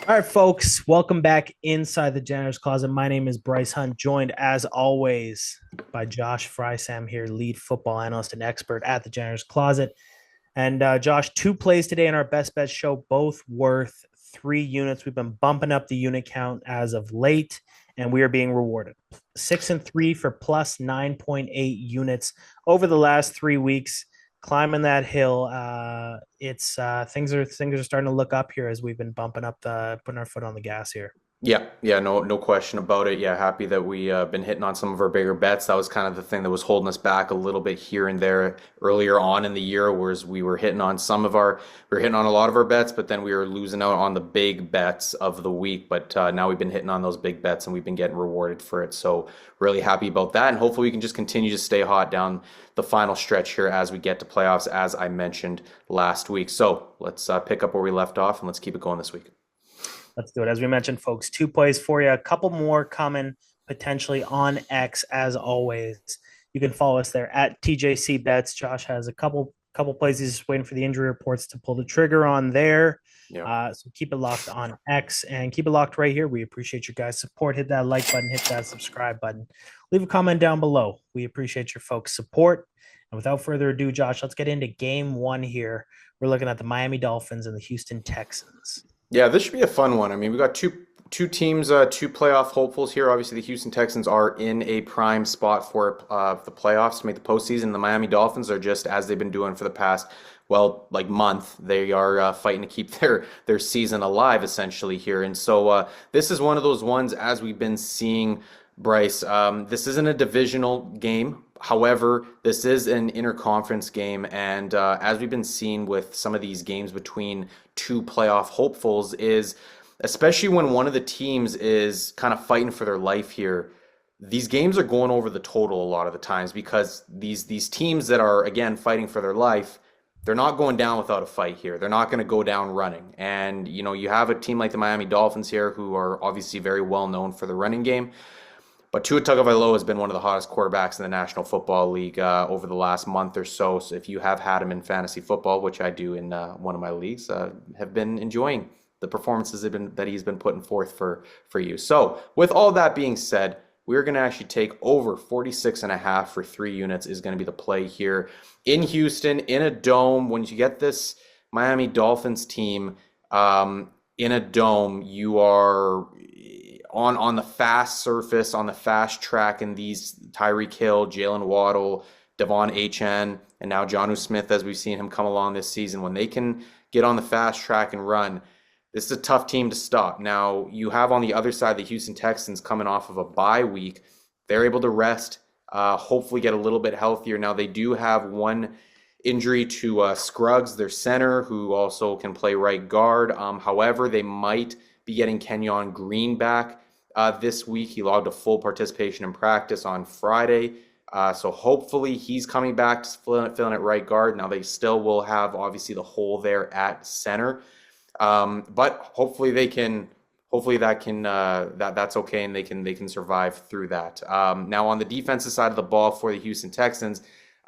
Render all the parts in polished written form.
All right, folks, welcome back inside the Janitor's Closet. My name is Bryce Hunt, joined as always by Josh Frey-Sam here, lead football analyst and expert at the Janitor's Closet. And Josh, two plays today in our best bet show, both worth 3 units. We've been bumping up the unit count as of late, and we are being rewarded. 6 and 3 for plus 9.8 units over the last 3 weeks. Climbing that hill, it's things are starting to look up here as we've been bumping up the putting our foot on the gas here. Yeah, no question about it. Yeah, happy that we been hitting on some of our bigger bets. That was kind of the thing that was holding us back a little bit here and there earlier on in the year, whereas we were hitting on we were hitting on a lot of our bets, but then we were losing out on the big bets of the week. But now we've been hitting on those big bets and we've been getting rewarded for it. So really happy about that, and hopefully we can just continue to stay hot down the final stretch here as we get to playoffs, as I mentioned last week. So let's pick up where we left off and let's keep it going this week. Let's do it. As we mentioned, folks, two plays for you. A couple more coming potentially on X as always. You can follow us there at TJC Bets. Josh has a couple plays. He's just waiting for the injury reports to pull the trigger on there. Yeah. So keep it locked on X and keep it locked right here. We appreciate your guys' support. Hit that like button, hit that subscribe button. Leave a comment down below. We appreciate your folks' support. And without further ado, Josh, let's get into game one here. We're looking at the Miami Dolphins and the Houston Texans. Yeah, this should be a fun one. I mean, we got two teams, two playoff hopefuls here. Obviously, the Houston Texans are in a prime spot for the playoffs to make the postseason. The Miami Dolphins are just as they've been doing for the past, well, like month. They are fighting to keep their season alive essentially here. And so this is one of those ones as we've been seeing, Bryce. This isn't a divisional game. However, this is an interconference game, and as we've been seeing with some of these games between two playoff hopefuls, is especially when one of the teams is kind of fighting for their life here, these games are going over the total a lot of the times because these teams that are again fighting for their life, they're not going down without a fight here. They're not going to go down running. And you have a team like the Miami Dolphins here who are obviously very well known for the running game. But Tua Tagovailoa has been one of the hottest quarterbacks in the National Football League over the last month or so. So if you have had him in fantasy football, which I do in one of my leagues, have been enjoying the performances that he's been putting forth for you. So with all that being said, we're going to actually take over 46.5 for 3 units is going to be the play here in Houston, in a dome. When you get this Miami Dolphins team in a dome, you are on the fast surface, on the fast track, and these Tyreek Hill, Jalen Waddle, Devon Achane, and now Jonnu Smith, as we've seen him come along this season, when they can get on the fast track and run, this is a tough team to stop. Now, you have on the other side the Houston Texans coming off of a bye week. They're able to rest, hopefully get a little bit healthier. Now, they do have one injury to Scruggs, their center, who also can play right guard. However, they might be getting Kenyon Green back this week. He logged a full participation in practice on Friday. So hopefully he's coming back to filling at right guard. Now they still will have obviously the hole there at center. But hopefully that's okay and they can survive through that. Now on the defensive side of the ball for the Houston Texans,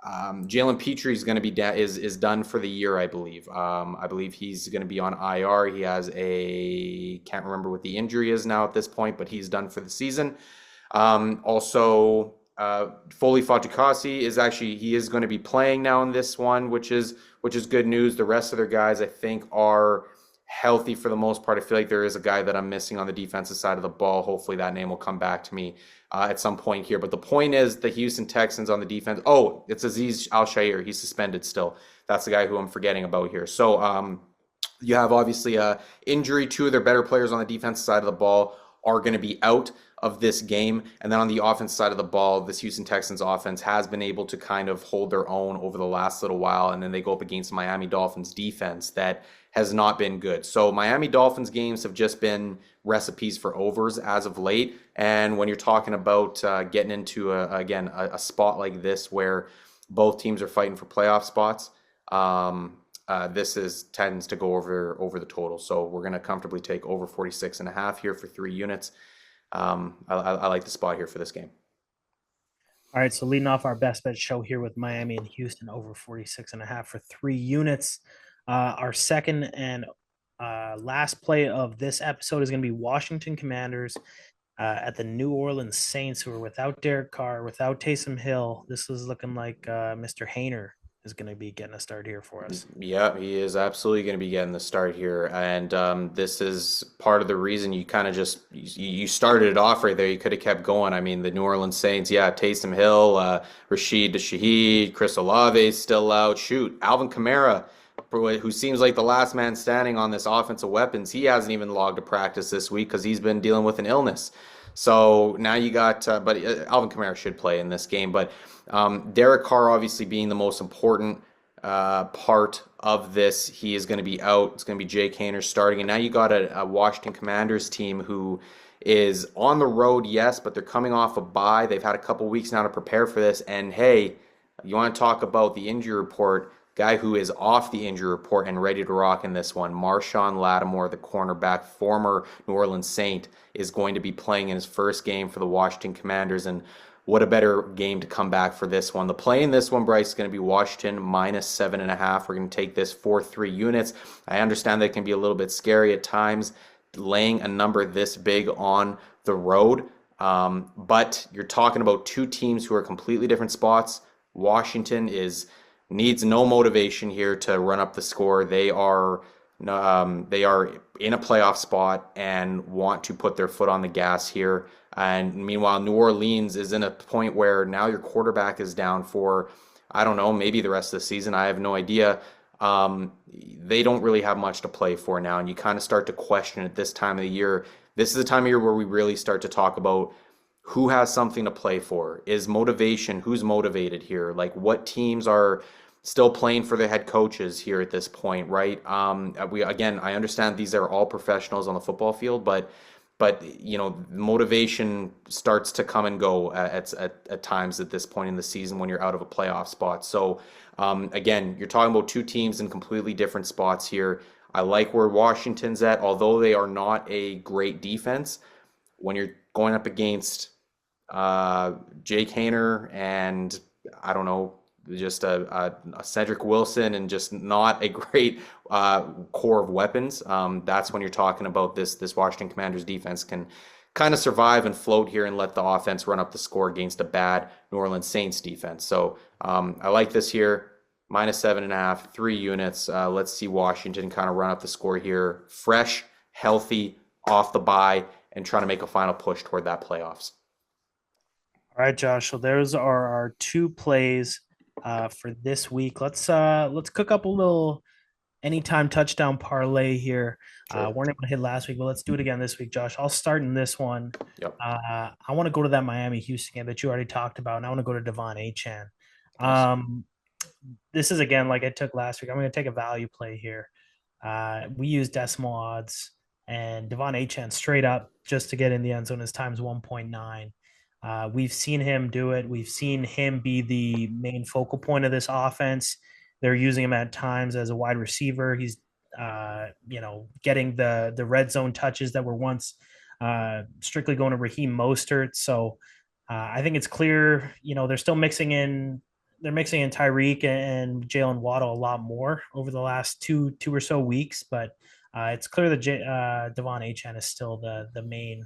Jalen Petrie is going to be is done for the year, I believe. I believe he's going to be on IR. He has can't remember what the injury is now at this point, but he's done for the season. Also, Foley Fatukasi is going to be playing now in this one, which is good news. The rest of their guys, I think, are healthy for the most part. I feel like there is a guy that I'm missing on the defensive side of the ball. Hopefully that name will come back to me at some point here. But the point is the Houston Texans on the defense. Oh, it's Azeez Al-Shaair. He's suspended still. That's the guy who I'm forgetting about here. So you have obviously a injury. Two of their better players on the defensive side of the ball are going to be out of this game. And then on the offense side of the ball, this Houston Texans offense has been able to kind of hold their own over the last little while. And then they go up against the Miami Dolphins defense that has not been good. So Miami Dolphins games have just been recipes for overs as of late. And when you're talking about getting into a spot like this where both teams are fighting for playoff spots, this tends to go over the total. So we're going to comfortably take over 46.5 here for 3 units. I like the spot here for this game. All right, so leading off our best bet show here with Miami and Houston over 46.5 for 3 units. Our second and Last play of this episode is going to be Washington Commanders at the New Orleans Saints, who are without Derek Carr, without Taysom Hill. This is looking like Mr. Hayner is going to be getting a start here for us. Yeah, he is absolutely going to be getting the start here, and this is part of the reason you kind of just you started it off right there. You could have kept going. I mean, the New Orleans Saints, yeah, Taysom Hill, Rashid Shaheed, Chris Olave still out. Shoot, Alvin Kamara, who seems like the last man standing on this offensive weapons, he hasn't even logged a practice this week because he's been dealing with an illness. So now you got, but Alvin Kamara should play in this game, but Derek Carr obviously being the most important part of this. He is going to be out. It's going to be Jake Haener starting. And now you got a Washington Commanders team who is on the road, yes, but they're coming off a bye. They've had a couple weeks now to prepare for this. And hey, you want to talk about the injury report? Guy who is off the injury report and ready to rock in this one, Marshawn Lattimore, the cornerback, former New Orleans Saint, is going to be playing in his first game for the Washington Commanders. And what a better game to come back for this one. The play in this one, Bryce, is going to be Washington -7.5. We're going to take this 4-3 units. I understand that it can be a little bit scary at times, laying a number this big on the road. But you're talking about two teams who are completely different spots. Washington needs no motivation here to run up the score. They are in a playoff spot and want to put their foot on the gas here. And meanwhile, New Orleans is in a point where now your quarterback is down for, I don't know, maybe the rest of the season. I have no idea. They don't really have much to play for now, and you kind of start to question at this time of the year. This is the time of year where we really start to talk about who has something to play for. Is motivation, who's motivated here? Like, what teams are still playing for the head coaches here at this point, right? I understand these are all professionals on the football field, but motivation starts to come and go at times at this point in the season when you're out of a playoff spot. So again, you're talking about two teams in completely different spots here. I like where Washington's at, although they are not a great defense. When you're going up against Jake Haener and I don't know, just a Cedric Wilson and just not a great core of weapons. That's when you're talking about this Washington Commanders defense can kind of survive and float here and let the offense run up the score against a bad New Orleans Saints defense. So I like this here. -7.5, 3 units. Let's see Washington kind of run up the score here. Fresh, healthy, off the bye, and trying to make a final push toward that playoffs. All right, Josh. So those are our two plays for this week. Let's cook up a little anytime touchdown parlay here. Sure. Weren't able to hit last week, but let's do it again this week, Josh. I'll start in this one. Yep. I want to go to that Miami-Houston game that you already talked about, and I want to go to Devon Achane. Nice. This is, again, like I took last week. I'm going to take a value play here. We use decimal odds, and Devon Achane straight up just to get in the end zone is times 1.9. We've seen him do it. We've seen him be the main focal point of this offense. They're using him at times as a wide receiver. He's, getting the red zone touches that were once strictly going to Raheem Mostert. So I think it's clear, they're still mixing in Tyreek and Jalen Waddle a lot more over the last two or so weeks, but it's clear that Devon Achane is still the main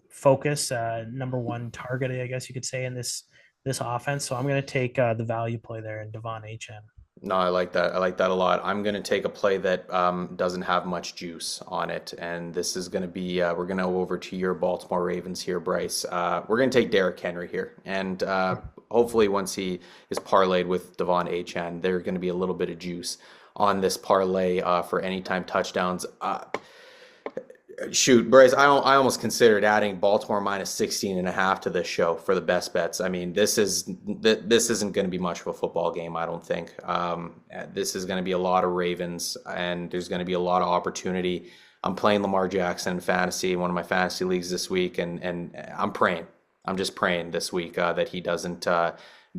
focus, number one target, I guess you could say, in this offense. So I'm going to take the value play there in Devon Achane. No, I like that. I like that a lot. I'm going to take a play that doesn't have much juice on it. And this is going to be, we're going to go over to your Baltimore Ravens here, Bryce. We're going to take Derrick Henry here. And hopefully once he is parlayed with Devon Achane, there's going to be a little bit of juice on this parlay for anytime touchdowns. Shoot, Bryce, I almost considered adding Baltimore -16.5 to this show for the best bets. I mean, this isn't going to be much of a football game, I don't think. This is going to be a lot of Ravens, and there's going to be a lot of opportunity. I'm playing Lamar Jackson in fantasy, one of my fantasy leagues this week, and I'm praying. I'm just praying this week that he doesn't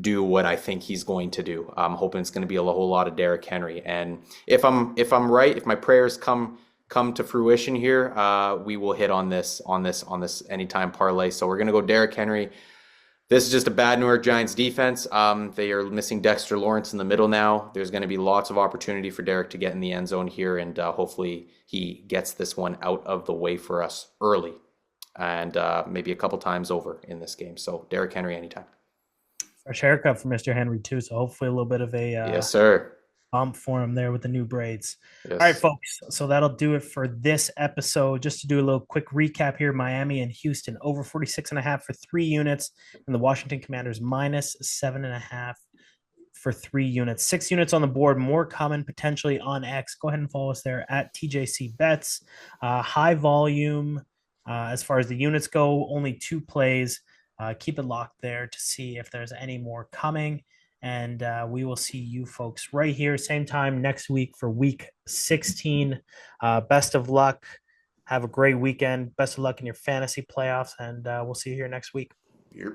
do what I think he's going to do. I'm hoping it's going to be a whole lot of Derrick Henry, and if I'm right, if my prayers come to fruition here, we will hit on this anytime parlay. So we're going to go Derrick Henry. This is just a bad New York Giants defense. They are missing Dexter Lawrence in the middle now. There's going to be lots of opportunity for Derek to get in the end zone here, and hopefully he gets this one out of the way for us early and maybe a couple times over in this game. So Derrick Henry anytime. Fresh haircut for Mr. Henry too, so hopefully a little bit of a Yes, sir. bump for him there with the new braids. All right, Yes. folks. So that'll do it for this episode. Just to do a little quick recap here, Miami and Houston over 46.5 for 3 units, and the Washington Commanders minus 7.5 for 3 units. 6 units on the board, more coming potentially on X. Go ahead and follow us there at TJC Bets. High volume as far as the units go, only 2 plays. Keep it locked there to see if there's any more coming. And we will see you folks right here, same time next week for week 16. Best of luck. Have a great weekend. Best of luck in your fantasy playoffs. And we'll see you here next week. Yep.